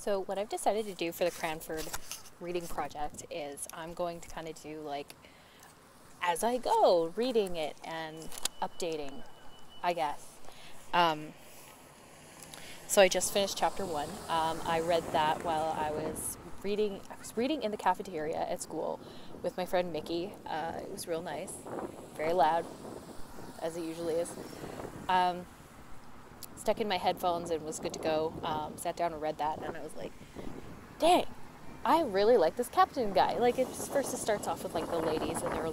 So what I've decided to do for the Cranford reading project is I'm going to kind of do like as I go, reading it and updating, I guess. So I just finished chapter 1. I read that while I was reading. I was reading in the cafeteria at school with my friend Mickey. It was real nice, very loud, as it usually is. Stuck in my headphones and was good to go. Sat down and read that, and I was like, dang, I really like this captain guy. Like, it starts off with like the ladies, and they're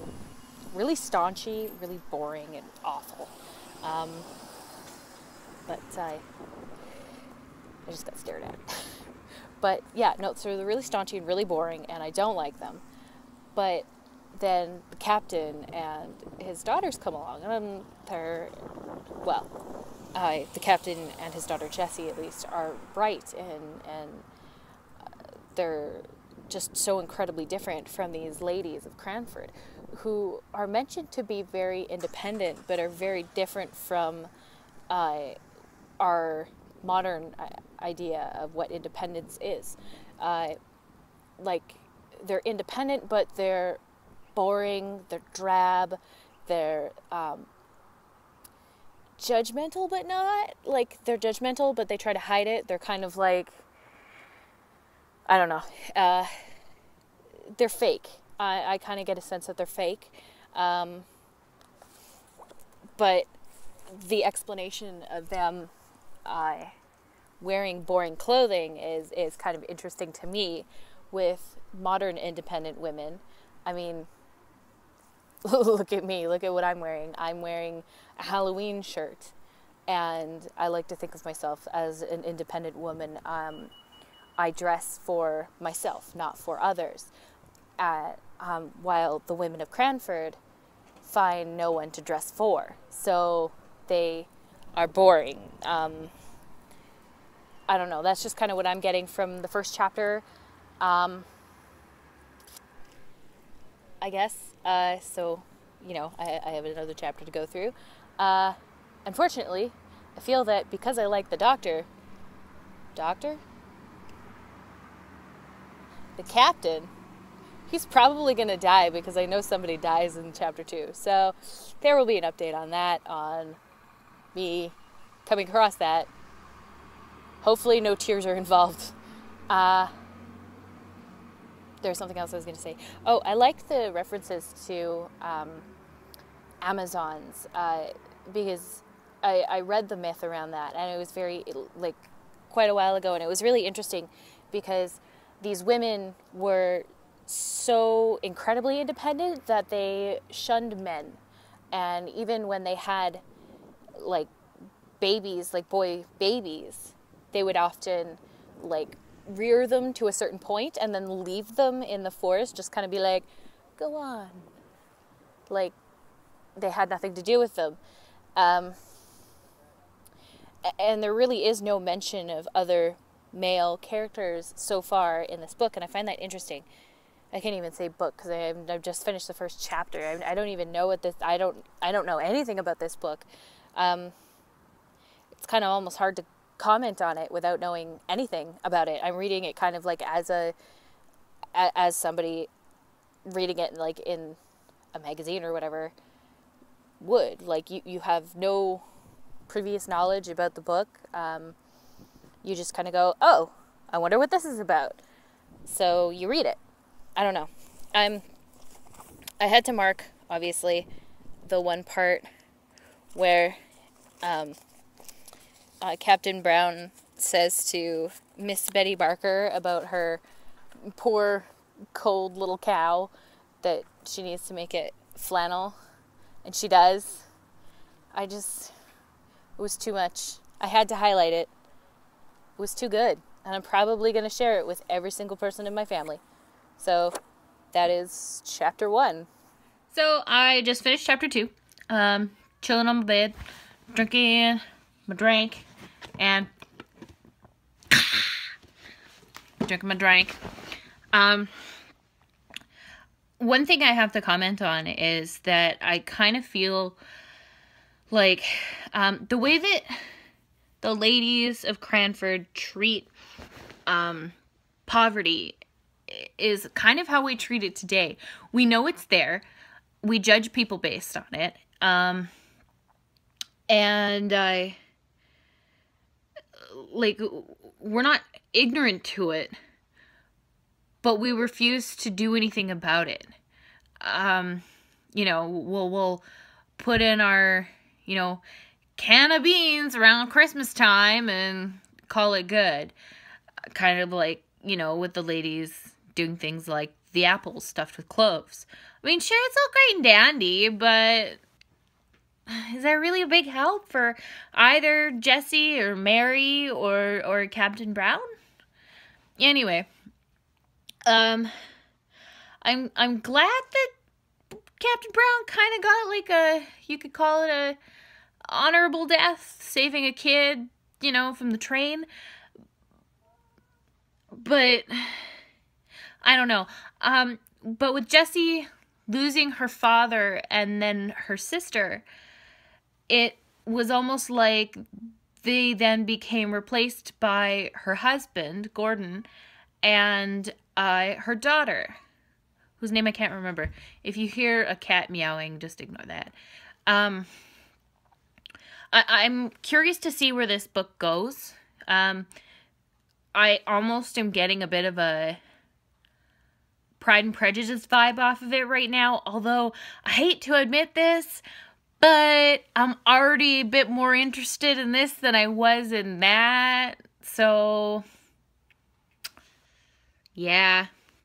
really staunchy, really boring and awful. But I just got stared at. But yeah, no, so they're really staunchy and really boring, and I don't like them. But then the captain and his daughters come along, and they're, well, the captain and his daughter Jessie, at least, are bright, and they're just so incredibly different from these ladies of Cranford, who are mentioned to be very independent, but are very different from our modern idea of what independence is. Like, they're independent, but they're boring, they're drab, they're judgmental, but not. Like, they're judgmental, but they try to hide it. They're kind of like, I don't know, they're fake. I kind of get a sense that they're fake. But the explanation of them wearing boring clothing is kind of interesting to me with modern independent women. I mean, look at me. Look at what I'm wearing. I'm wearing a Halloween shirt, and I like to think of myself as an independent woman. I dress for myself, not for others. While the women of Cranford find no one to dress for. So they are boring. I don't know. That's just kind of what I'm getting from the first chapter, I guess. So, you know, I have another chapter to go through. Unfortunately, I feel that because I like the doctor, the captain, he's probably going to die, because I know somebody dies in chapter 2. So there will be an update on that, on me coming across that. Hopefully no tears are involved. There's something else I was going to say. Oh, I liked the references to Amazons, because I read the myth around that, and it was quite a while ago, and it was really interesting because these women were so incredibly independent that they shunned men. And even when they had like babies, like boy babies, they would often like rear them to a certain point and then leave them in the forest, just kind of be like, go on. Like, they had nothing to do with them. And there really is no mention of other male characters so far in this book, and I find that interesting. I can't even say book because I've just finished the first chapter. I don't even know what this. I don't know anything about this book. It's kind of almost hard to comment on it without knowing anything about it. I'm reading it kind of like as somebody reading it like in a magazine or whatever would. Like, you have no previous knowledge about the book. You just kind of go, oh, I wonder what this is about. So you read it. I don't know. I had to mark, obviously, the one part where Captain Brown says to Miss Betty Barker about her poor, cold little cow that she needs to make it flannel. And she does. It was too much. I had to highlight it. It was too good. And I'm probably going to share it with every single person in my family. So that is chapter 1. So I just finished chapter 2. Chilling on my bed, drinking my drink, and drinking my drink. One thing I have to comment on is that I kind of feel like the way that the ladies of Cranford treat poverty is kind of how we treat it today. We know it's there. We judge people based on it. And like, we're not ignorant to it, but we refuse to do anything about it. You know, we'll put in our, you know, can of beans around Christmas time and call it good. Kind of like, you know, with the ladies doing things like the apples stuffed with cloves. I mean, sure, it's all great and dandy, but is that really a big help for either Jesse or Mary or Captain Brown? Anyway, I'm glad that Captain Brown kind of got like a, you could call it a honorable death, saving a kid, you know, from the train. But I don't know. But with Jessie losing her father and then her sister, it was almost like they then became replaced by her husband, Gordon, and her daughter, whose name I can't remember. If you hear a cat meowing, just ignore that. I'm curious to see where this book goes. I almost am getting a bit of a Pride and Prejudice vibe off of it right now, although I hate to admit this, but I'm already a bit more interested in this than I was in that, so yeah.